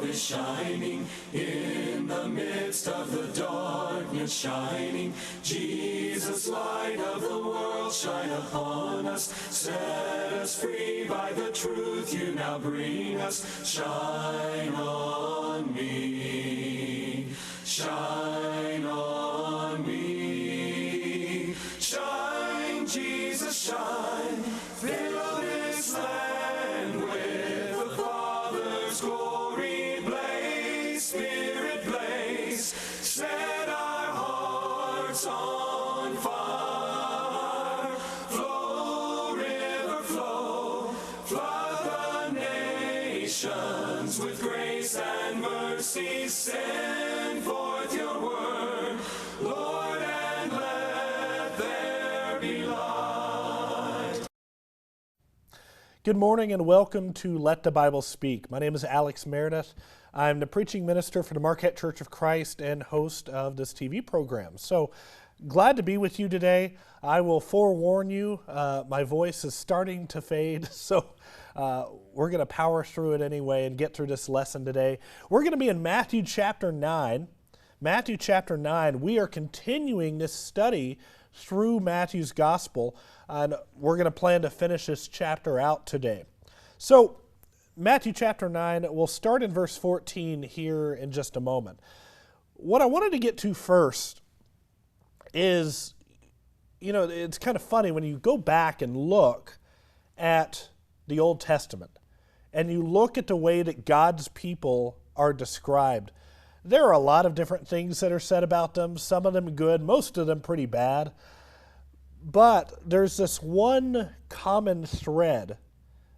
is shining in the midst of the darkness shining. Jesus, light of the world, shine upon us. Set us free by the truth you now bring us. Shine on me. Shine on me. Shine, Jesus, shine. Fill this land with the Father's glory. Blaze, Spirit, blaze. Set our hearts on fire. Flow, river, flow. Flood the nations with grace and mercy. Send forth your word, Lord, and let there be light. Good morning and welcome to Let the Bible Speak. My name is Alex Meredith. I'm the preaching minister for the Marquette Church of Christ and host of this TV program. So glad to be with you today. I will forewarn you, my voice is starting to fade, so we're going to power through it anyway and get through this lesson today. We're going to be in Matthew chapter 9. Matthew chapter 9, we are continuing this study through Matthew's gospel, and we're going to plan to finish this chapter out today. So, Matthew chapter 9, we'll start in verse 14 here in just a moment. What I wanted to get to first is, you know, it's kind of funny when you go back and look at the Old Testament and you look at the way that God's people are described. There are a lot of different things that are said about them, some of them good, most of them pretty bad. But there's this one common thread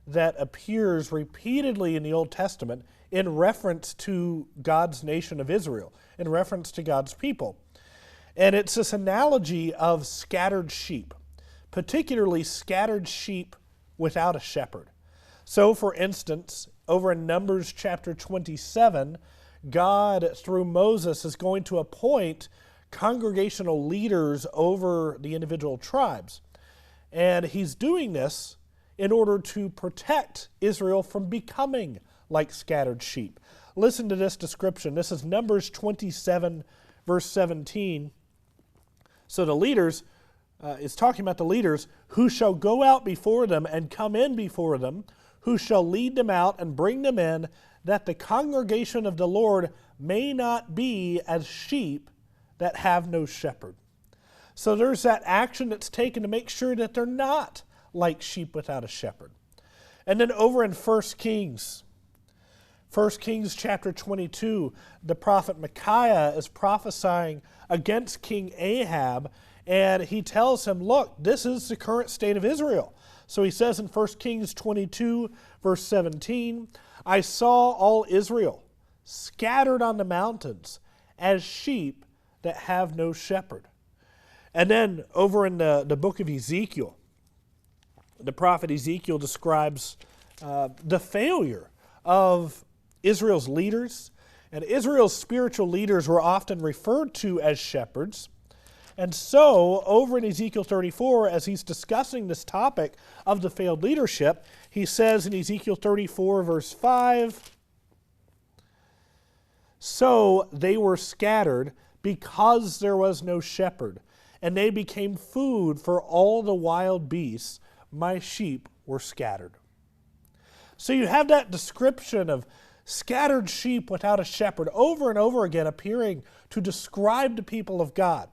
that appears repeatedly in the Old Testament in reference to God's nation of Israel, in reference to God's people. And it's this analogy of scattered sheep, particularly scattered sheep without a shepherd. So, for instance, over in Numbers chapter 27, God, through Moses, is going to appoint congregational leaders over the individual tribes. And he's doing this in order to protect Israel from becoming like scattered sheep. Listen to this description. This is Numbers 27, verse 17. So the leaders, it's talking about the leaders, who shall go out before them and come in before them, who shall lead them out and bring them in, that the congregation of the Lord may not be as sheep that have no shepherd. So there's that action that's taken to make sure that they're not like sheep without a shepherd. And then over in 1 Kings chapter 22, the prophet Micaiah is prophesying against King Ahab, and he tells him, look, this is the current state of Israel. So he says in 1 Kings 22, verse 17, I saw all Israel scattered on the mountains as sheep that have no shepherd. And then over in the book of Ezekiel, the prophet Ezekiel describes the failure of Israel's leaders. And Israel's spiritual leaders were often referred to as shepherds. And so, over in Ezekiel 34, as he's discussing this topic of the failed leadership, he says in Ezekiel 34, verse 5, so they were scattered because there was no shepherd, and they became food for all the wild beasts. My sheep were scattered. So you have that description of scattered sheep without a shepherd over and over again appearing to describe the people of God.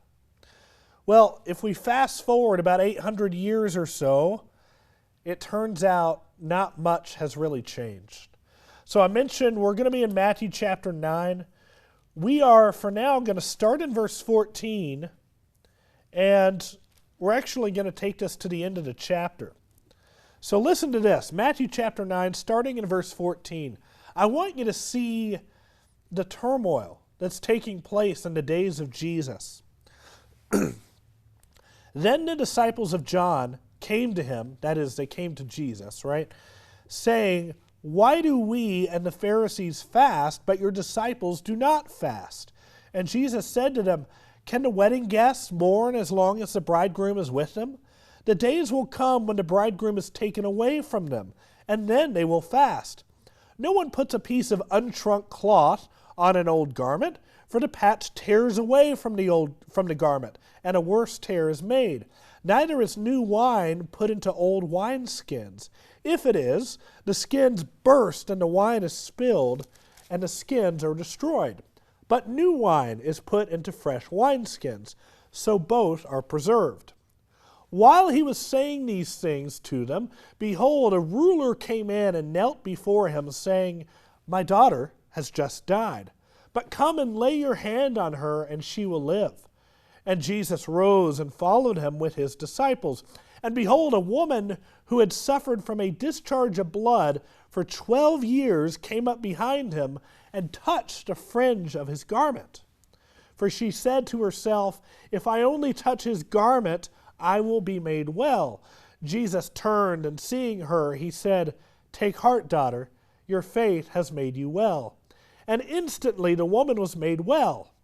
Well, if we fast forward about 800 years or so, it turns out not much has really changed. So I mentioned we're going to be in Matthew chapter 9. We are, for now, going to start in verse 14, and we're actually going to take this to the end of the chapter. So listen to this, Matthew chapter 9, starting in verse 14. I want you to see the turmoil that's taking place in the days of Jesus. Then the disciples of John came to him, that is, they came to Jesus, right, saying, why do we and the Pharisees fast, but your disciples do not fast? And Jesus said to them, can the wedding guests mourn as long as the bridegroom is with them? The days will come when the bridegroom is taken away from them, and then they will fast. No one puts a piece of unshrunk cloth on an old garment, for the patch tears away from the garment, and a worse tear is made. Neither is new wine put into old wineskins. If it is, the skins burst and the wine is spilled, and the skins are destroyed. But new wine is put into fresh wineskins, so both are preserved. While he was saying these things to them, behold, a ruler came in and knelt before him, saying, My daughter has just died, but come and lay your hand on her, and she will live. And Jesus rose and followed him with his disciples. And behold, a woman who had suffered from a discharge of blood for 12 years came up behind him and touched the fringe of his garment. For she said to herself, If I only touch his garment, I will be made well. Jesus turned, and seeing her, he said, Take heart, daughter, your faith has made you well. And instantly the woman was made well.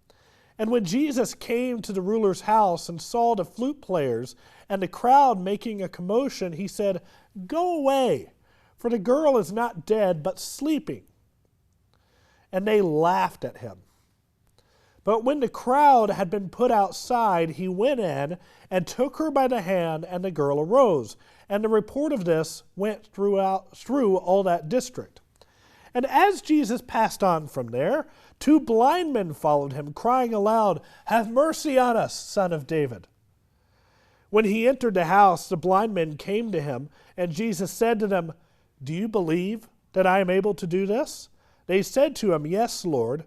And when Jesus came to the ruler's house and saw the flute players and the crowd making a commotion, he said, Go away, for the girl is not dead, but sleeping. And they laughed at him. But when the crowd had been put outside, he went in and took her by the hand, and the girl arose. And the report of this went through all that district. And as Jesus passed on from there, 2 blind men followed him, crying aloud, Have mercy on us, Son of David. When he entered the house, the blind men came to him, and Jesus said to them, Do you believe that I am able to do this? They said to him, Yes, Lord.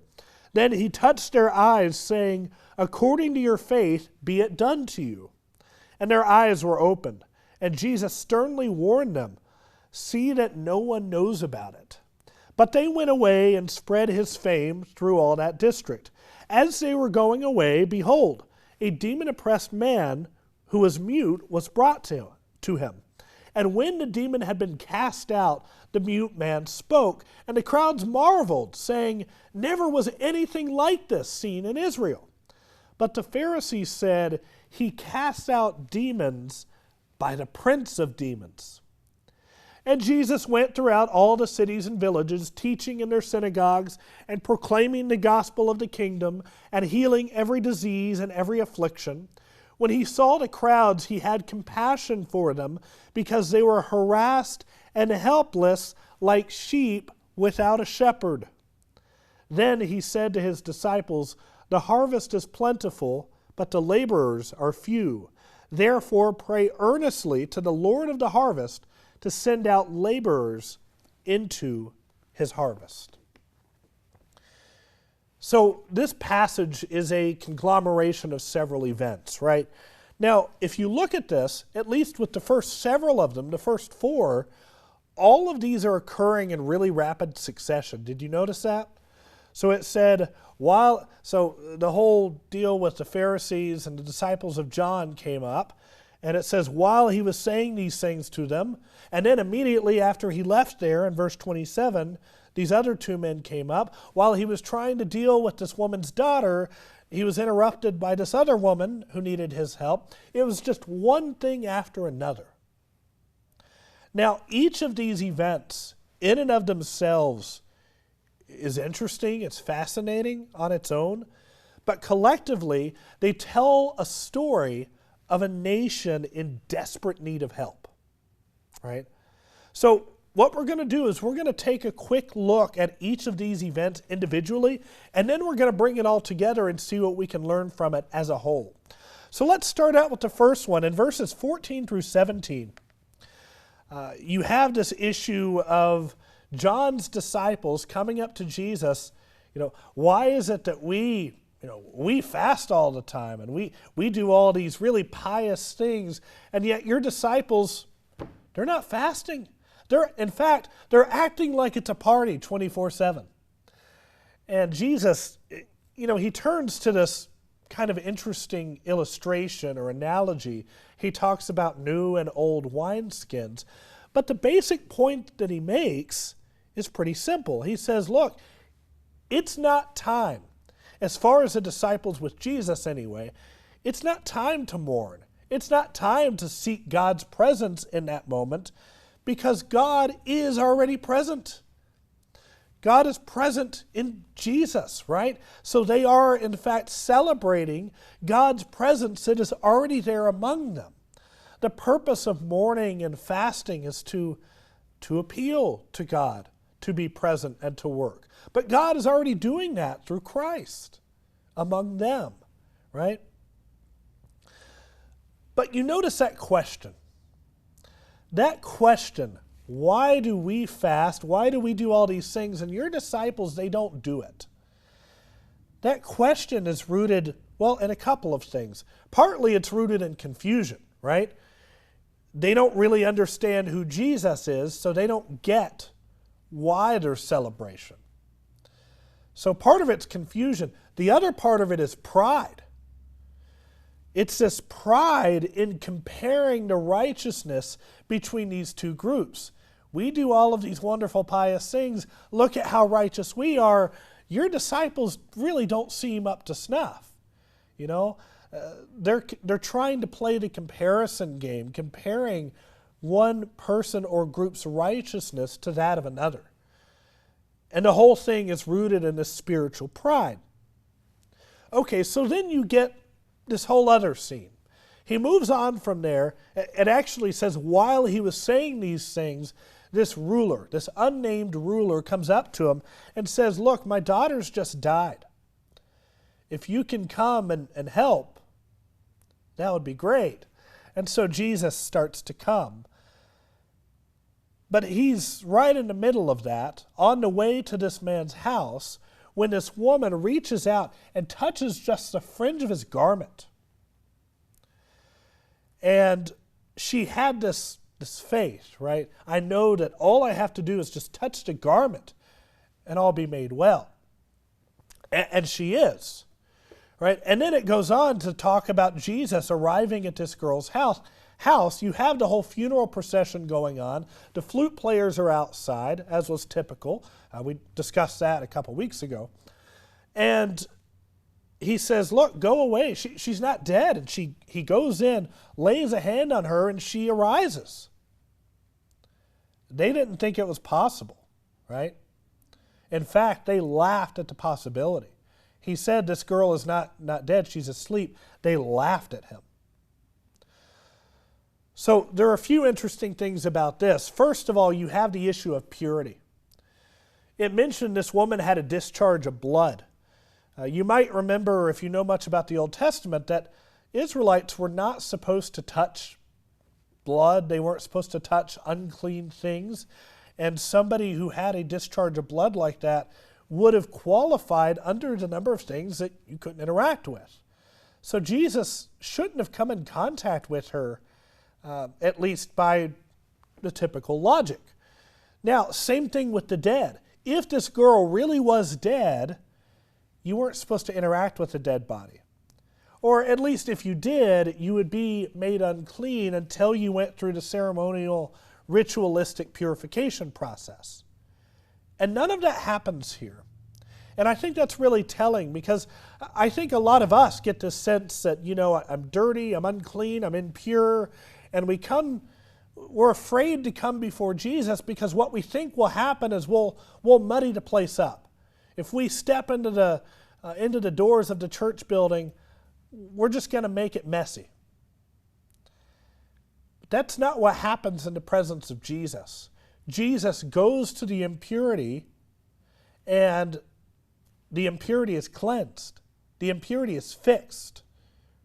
Then he touched their eyes, saying, According to your faith, be it done to you. And their eyes were opened, and Jesus sternly warned them, See that no one knows about it. But they went away and spread his fame through all that district. As they were going away, behold, a demon-oppressed man who was mute was brought to him. And when the demon had been cast out, the mute man spoke, and the crowds marveled, saying, Never was anything like this seen in Israel. But the Pharisees said, He casts out demons by the prince of demons. And Jesus went throughout all the cities and villages, teaching in their synagogues and proclaiming the gospel of the kingdom and healing every disease and every affliction. When he saw the crowds, he had compassion for them because they were harassed and helpless like sheep without a shepherd. Then he said to his disciples, The harvest is plentiful, but the laborers are few. Therefore pray earnestly to the Lord of the harvest to send out laborers into his harvest. So this passage is a conglomeration of several events, right? Now, if you look at this, at least with the first several of them, the first 4, all of these are occurring in really rapid succession. Did you notice that? So it said, so the whole deal with the Pharisees and the disciples of John came up, and it says, while he was saying these things to them, and then immediately after he left there, in verse 27, these other 2 men came up. While he was trying to deal with this woman's daughter, he was interrupted by this other woman who needed his help. It was just one thing after another. Now, each of these events, in and of themselves, is interesting, it's fascinating on its own, but collectively, they tell a story of a nation in desperate need of help, right? So what we're going to do is we're going to take a quick look at each of these events individually, and then we're going to bring it all together and see what we can learn from it as a whole. So let's start out with the first one. In verses 14 through 17, you have this issue of John's disciples coming up to Jesus. Why is it that we fast all the time and we do all these really pious things, and yet your disciples, they're not fasting. In fact, they're acting like it's a party 24/7. And Jesus, he turns to this kind of interesting illustration or analogy. He talks about new and old wineskins. But the basic point that he makes is pretty simple. He says, look, it's not time. As far as the disciples with Jesus anyway, it's not time to mourn. It's not time to seek God's presence in that moment because God is already present. God is present in Jesus, right? So they are, in fact, celebrating God's presence that is already there among them. The purpose of mourning and fasting is to appeal to God, to be present and to work. But God is already doing that through Christ among them, right? But you notice that question. That question, why do we fast? Why do we do all these things? And your disciples, they don't do it. That question is rooted, well, in a couple of things. Partly it's rooted in confusion, right? They don't really understand who Jesus is, so they don't get why there's celebration. So part of it's confusion. The other part of it is pride. It's this pride in comparing the righteousness between these two groups. We do all of these wonderful, pious things. Look at how righteous we are. Your disciples really don't seem up to snuff. You know, they're trying to play the comparison game, comparing one person or group's righteousness to that of another. And the whole thing is rooted in this spiritual pride. Okay, so then you get this whole other scene. He moves on from there. It actually says while he was saying these things, this ruler, this unnamed ruler, comes up to him and says, look, my daughter's just died. If you can come and help, that would be great. And so Jesus starts to come. But he's right in the middle of that, on the way to this man's house, when this woman reaches out and touches just the fringe of his garment. And she had this faith, right? I know that all I have to do is just touch the garment and I'll be made well. And she is, right? And then it goes on to talk about Jesus arriving at this girl's house. You have the whole funeral procession going on. The flute players are outside, as was typical. We discussed that a couple weeks ago. And he says, look, go away. She's not dead. And he goes in, lays a hand on her, and she arises. They didn't think it was possible, right? In fact, they laughed at the possibility. He said this girl is not dead, she's asleep. They laughed at him. So there are a few interesting things about this. First of all, you have the issue of purity. It mentioned this woman had a discharge of blood. You might remember, if you know much about the Old Testament, that Israelites were not supposed to touch blood. They weren't supposed to touch unclean things. And somebody who had a discharge of blood like that would have qualified under the number of things that you couldn't interact with. So Jesus shouldn't have come in contact with her, at least by the typical logic. Now, same thing with the dead. If this girl really was dead, you weren't supposed to interact with a dead body. Or at least if you did, you would be made unclean until you went through the ceremonial, ritualistic purification process. And none of that happens here. And I think that's really telling, because I think a lot of us get this sense that, you know, I'm dirty, I'm unclean, I'm impure, and we're afraid to come before Jesus because what we think will happen is we'll muddy the place up. If we step into the doors of the church building, we're just going to make it messy. But that's not what happens in the presence of Jesus. Jesus goes to the impurity, and the impurity is cleansed. The impurity is fixed,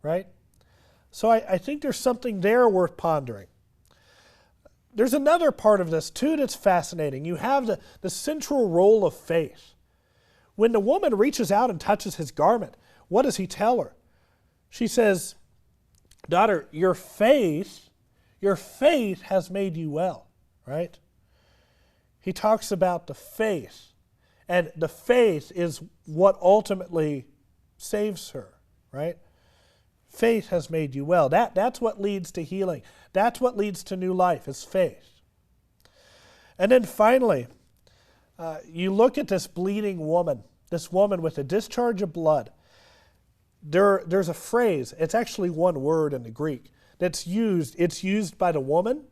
right? So I think there's something there worth pondering. There's another part of this, too, that's fascinating. You have the central role of faith. When the woman reaches out and touches his garment, what does he tell her? She says, daughter, your faith has made you well, right? He talks about the faith, and the faith is what ultimately saves her, right? Faith has made you well. That's what leads to healing. That's what leads to new life, is faith. And then finally, you look at this bleeding woman, this woman with a discharge of blood. There's a phrase, it's actually one word in the Greek, that's used. It's used by the woman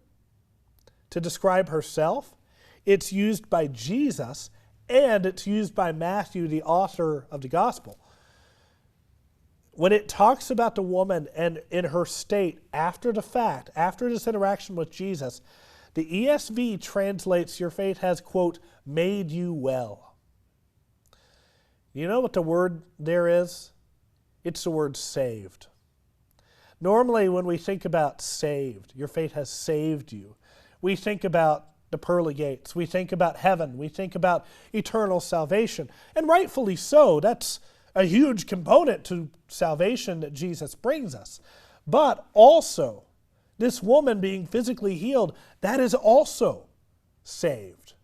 to describe herself. It's used by Jesus, and it's used by Matthew, the author of the gospel. When it talks about the woman and in her state after the fact, after this interaction with Jesus, the ESV translates, your faith has, quote, made you well. You know what the word there is? It's the word saved. Normally when we think about saved, your faith has saved you, we think about the pearly gates, we think about heaven, we think about eternal salvation. And rightfully so, that's a huge component to salvation that Jesus brings us. But also, this woman being physically healed, that is also saved.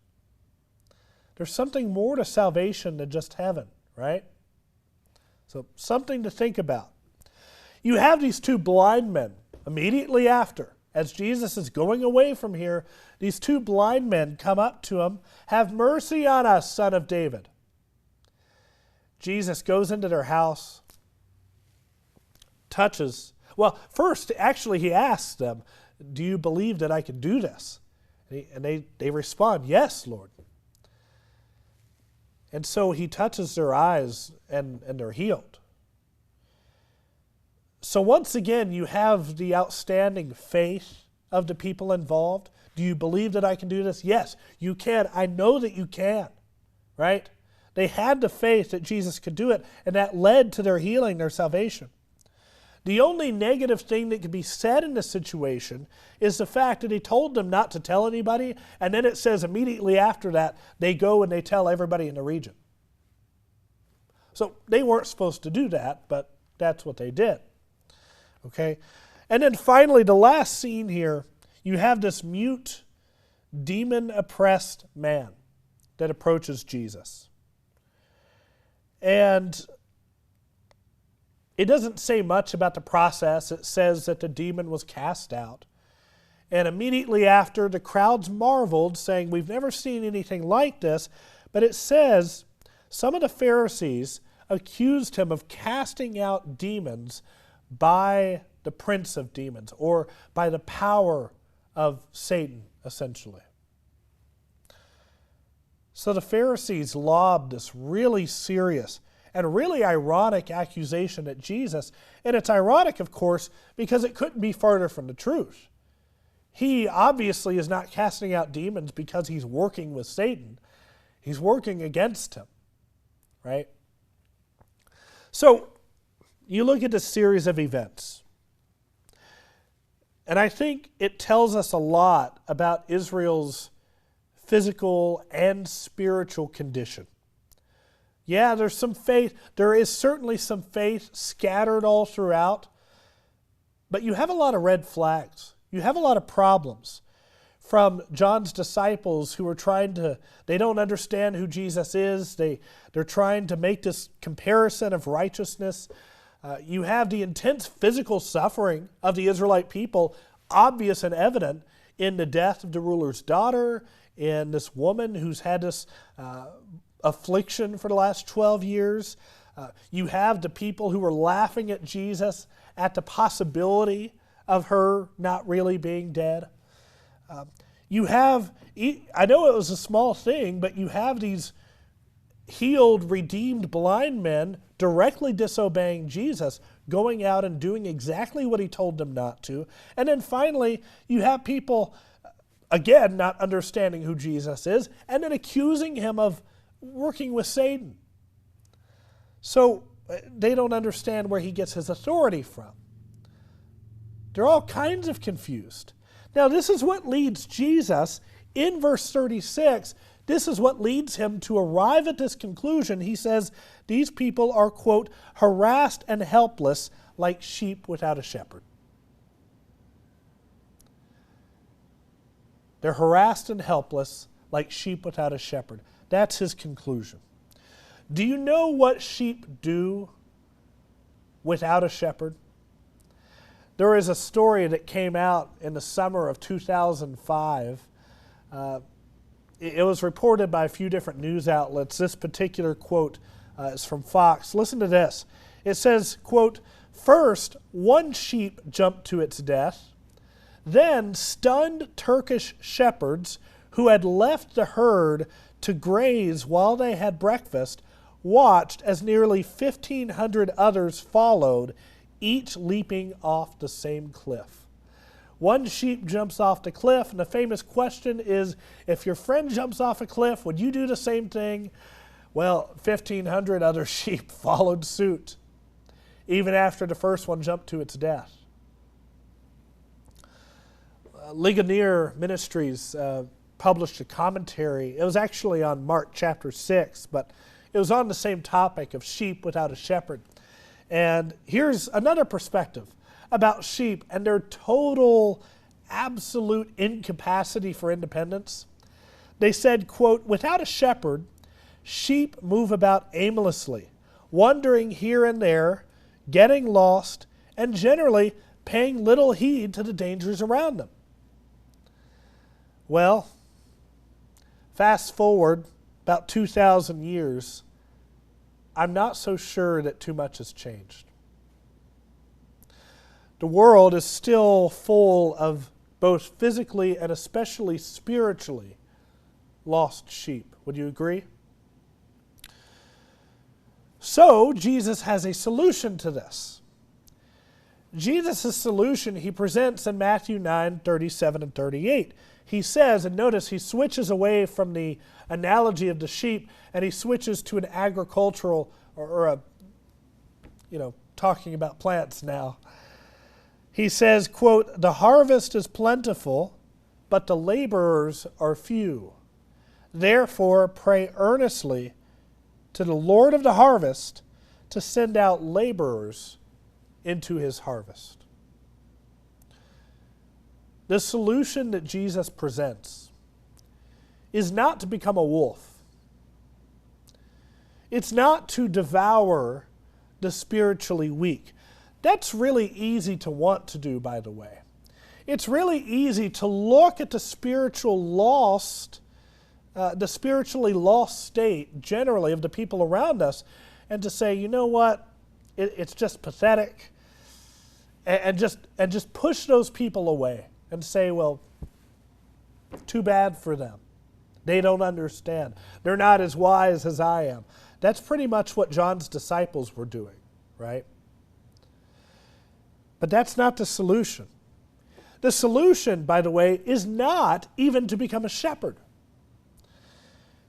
There's something more to salvation than just heaven, right? So something to think about. You have these two blind men immediately after. As Jesus is going away from here, these two blind men come up to him. Have mercy on us, Son of David. Jesus goes into their house, touches. Well, first, actually, he asks them, do you believe that I can do this? And they respond, yes, Lord. And so he touches their eyes and they're healed. So once again, you have the outstanding faith of the people involved. Do you believe that I can do this? Yes, you can. I know that you can, right? They had the faith that Jesus could do it, and that led to their healing, their salvation. The only negative thing that could be said in this situation is the fact that he told them not to tell anybody, and then it says immediately after that, they go and they tell everybody in the region. So they weren't supposed to do that, but that's what they did. Okay? And then finally, the last scene here, you have this mute, demon-oppressed man that approaches Jesus. And it doesn't say much about the process. It says that the demon was cast out. And immediately after, the crowds marveled, saying, we've never seen anything like this. But it says, some of the Pharisees accused him of casting out demons by the prince of demons, or by the power of Satan, essentially. So the Pharisees lobbed this really serious and really ironic accusation at Jesus. And it's ironic, of course, because it couldn't be farther from the truth. He obviously is not casting out demons because he's working with Satan. He's working against him, right? So you look at this series of events, and I think it tells us a lot about Israel's physical and spiritual condition. Yeah, there's some faith. There is certainly some faith scattered all throughout, but you have a lot of red flags. You have a lot of problems from John's disciples who are they don't understand who Jesus is. They're trying to make this comparison of righteousness. You have the intense physical suffering of the Israelite people, obvious and evident in the death of the ruler's daughter, in this woman who's had this affliction for the last 12 years. You have the people who were laughing at Jesus at the possibility of her not really being dead. You have, I know it was a small thing, but you have these healed, redeemed blind men directly disobeying Jesus, going out and doing exactly what he told them not to. And then finally, you have people, again, not understanding who Jesus is, and then accusing him of working with Satan. So they don't understand where he gets his authority from. They're all kinds of confused. Now, this is what leads Jesus in verse 36. This is what leads him to arrive at this conclusion. He says, these people are, quote, harassed and helpless like sheep without a shepherd. They're harassed and helpless like sheep without a shepherd. That's his conclusion. Do you know what sheep do without a shepherd? There is a story that came out in the summer of 2005. It was reported by a few different news outlets. This particular quote is from Fox. Listen to this. It says, quote, first, one sheep jumped to its death. Then stunned Turkish shepherds who had left the herd to graze while they had breakfast, watched as nearly 1,500 others followed, each leaping off the same cliff. One sheep jumps off the cliff, and the famous question is, if your friend jumps off a cliff, would you do the same thing? Well, 1,500 other sheep followed suit, even after the first one jumped to its death. Ligonier Ministries published a commentary. It was actually on Mark chapter 6, but it was on the same topic of sheep without a shepherd. And here's another perspective about sheep and their total, absolute incapacity for independence. They said, quote, "Without a shepherd, sheep move about aimlessly, wandering here and there, getting lost, and generally paying little heed to the dangers around them." Well, fast forward about 2,000 years, I'm not so sure that too much has changed. The world is still full of both physically and especially spiritually lost sheep. Would you agree? So, Jesus has a solution to this. Jesus' solution he presents in Matthew 9, 37 and 38. He says, and notice he switches away from the analogy of the sheep and he switches to an agricultural talking about plants now. He says, quote, "The harvest is plentiful, but the laborers are few. Therefore, pray earnestly to the Lord of the harvest to send out laborers into his harvest." The solution that Jesus presents is not to become a wolf. It's not to devour the spiritually weak. That's really easy to want to do, by the way. It's really easy to look at the spiritually lost state generally of the people around us and to say, you know what, it's just pathetic, and just push those people away and say, well, too bad for them. They don't understand. They're not as wise as I am. That's pretty much what John's disciples were doing, right? But that's not the solution. The solution, by the way, is not even to become a shepherd.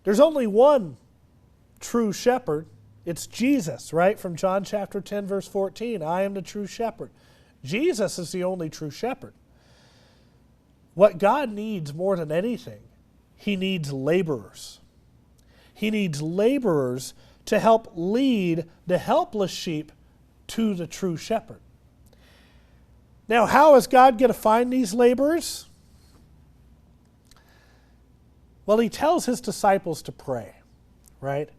There's only one true shepherd. It's Jesus, right? From John chapter 10, verse 14. I am the true shepherd. Jesus is the only true shepherd. What God needs more than anything, he needs laborers. He needs laborers to help lead the helpless sheep to the true shepherd. Now, how is God going to find these laborers? Well, he tells his disciples to pray, right?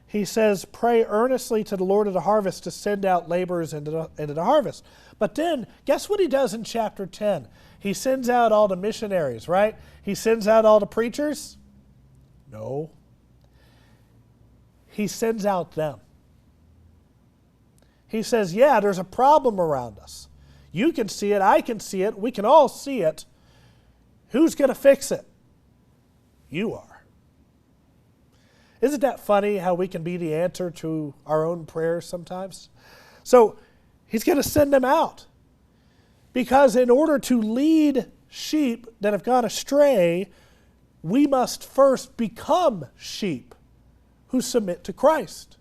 He says, pray earnestly to the Lord of the harvest to send out laborers into the harvest. But then, guess what he does in chapter 10? He sends out all the missionaries, right? He sends out all the preachers? No. He sends out them. He says, yeah, there's a problem around us. You can see it, I can see it, we can all see it. Who's going to fix it? You are. Isn't that funny how we can be the answer to our own prayers sometimes? So he's going to send them out. Because in order to lead sheep that have gone astray, we must first become sheep who submit to Christ,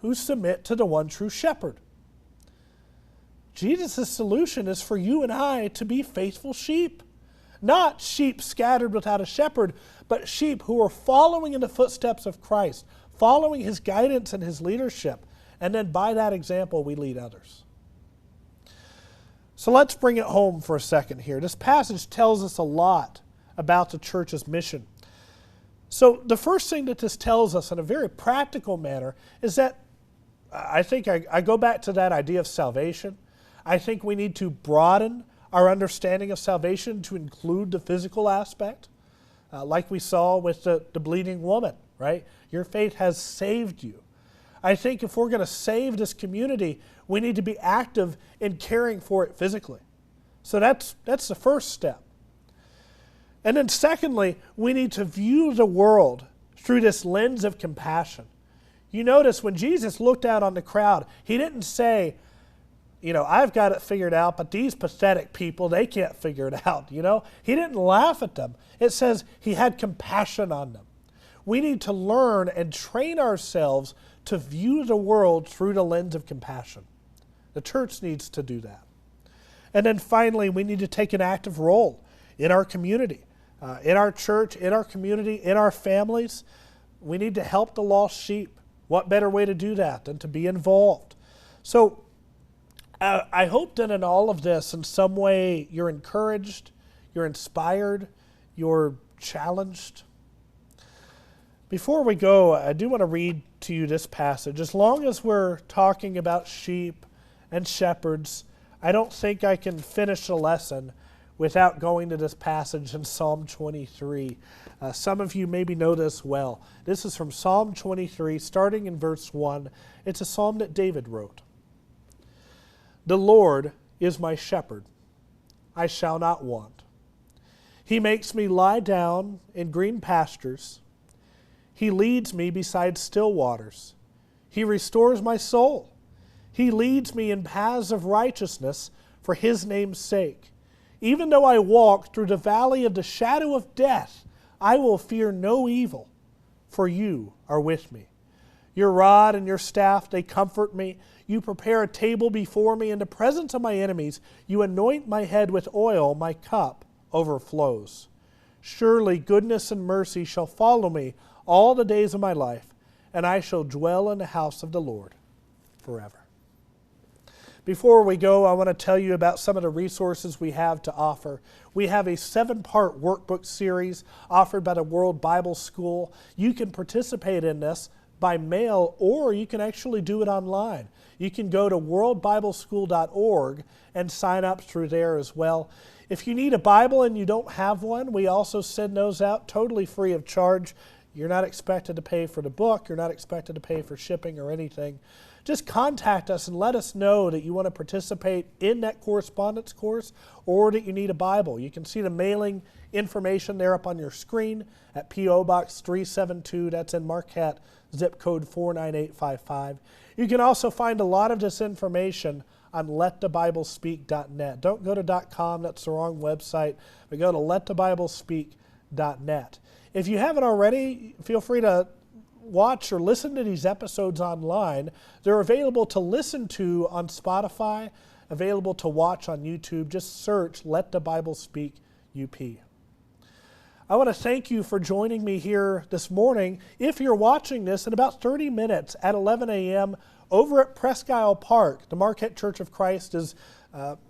who submit to the one true shepherd. Jesus' solution is for you and I to be faithful sheep. Not sheep scattered without a shepherd, but sheep who are following in the footsteps of Christ, following his guidance and his leadership, and then by that example we lead others. So let's bring it home for a second here. This passage tells us a lot about the church's mission. So the first thing that this tells us in a very practical manner is that I think I go back to that idea of salvation. I think we need to broaden our understanding of salvation to include the physical aspect, like we saw with the bleeding woman, right? Your faith has saved you. I think if we're going to save this community, we need to be active in caring for it physically. So that's the first step. And then secondly, we need to view the world through this lens of compassion. You notice when Jesus looked out on the crowd, he didn't say, I've got it figured out, but these pathetic people, they can't figure it out, He didn't laugh at them. It says he had compassion on them. We need to learn and train ourselves to view the world through the lens of compassion. The church needs to do that. And then finally, we need to take an active role in our community, in our church, in our community, in our families. We need to help the lost sheep. What better way to do that than to be involved? So I hope that in all of this, in some way, you're encouraged, you're inspired, you're challenged. Before we go, I do want to read to you this passage. As long as we're talking about sheep and shepherds, I don't think I can finish the lesson without going to this passage in Psalm 23. Some of you maybe know this well. This is from Psalm 23, starting in verse 1. It's a psalm that David wrote. The Lord is my shepherd. I shall not want. He makes me lie down in green pastures. He leads me beside still waters. He restores my soul. He leads me in paths of righteousness for his name's sake. Even though I walk through the valley of the shadow of death, I will fear no evil, for you are with me. Your rod and your staff, they comfort me. You prepare a table before me in the presence of my enemies. You anoint my head with oil, my cup overflows. Surely goodness and mercy shall follow me all the days of my life, and I shall dwell in the house of the Lord forever. Before we go, I want to tell you about some of the resources we have to offer. We have a 7-part workbook series offered by the World Bible School. You can participate in this by mail, or you can actually do it online. You can go to worldbibleschool.org and sign up through there as well. If you need a Bible and you don't have one, we also send those out totally free of charge. You're not expected to pay for the book. You're not expected to pay for shipping or anything. Just contact us and let us know that you want to participate in that correspondence course or that you need a Bible. You can see the mailing information there up on your screen at P.O. Box 372. That's in Marquette, zip code 49855. You can also find a lot of this information on letthebiblespeak.net. Don't go to .com, that's the wrong website, but go to letthebiblespeak.net. If you haven't already, feel free to watch or listen to these episodes online. They're available to listen to on Spotify, available to watch on YouTube. Just search Let the Bible Speak UP. I want to thank you for joining me here this morning. If you're watching this in about 30 minutes at 11 a.m. over at Presque Isle Park, the Marquette Church of Christ is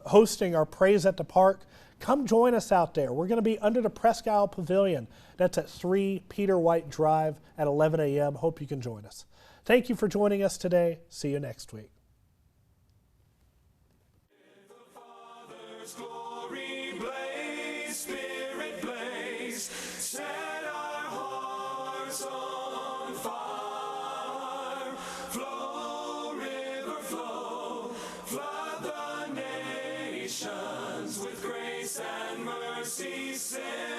hosting our Praise at the Park. Come join us out there. We're going to be under the Presque Isle Pavilion. That's at 3 Peter White Drive at 11 a.m. Hope you can join us. Thank you for joining us today. See you next week. Father's glory blaze, Spirit blaze, set our hearts on fire. Flow, river flow, flood the nations with grace and mercy. Send